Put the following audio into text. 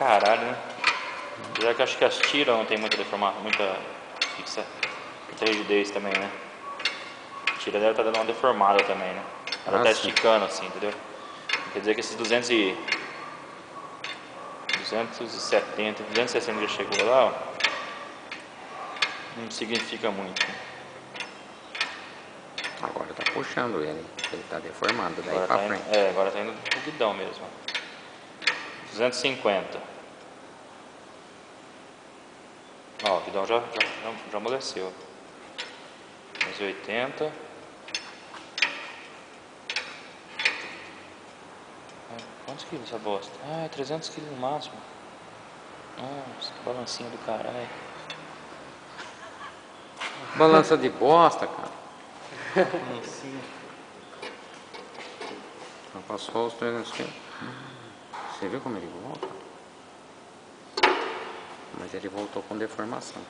caralho, né? Já que eu acho que as tiras não tem muita deformação, muita rigidez também, né? A tira deve estar dando uma deformada também, né? Ela tá esticando assim, entendeu? Quer dizer que esses 270, 260 que já chegou lá, ó, não significa muito. Agora tá puxando ele tá deformado daí agora pra tá frente. Indo, agora tá indo pro guidão mesmo. 250. Ó, o guidão já amoleceu. 280. Quantos quilos essa bosta? Ah, é 300 quilos no máximo. Nossa, que balancinha do caralho. Balança de bosta, cara. Balancinha. Passou os 300 quilos. Você viu como ele volta? Mas ele voltou com deformação.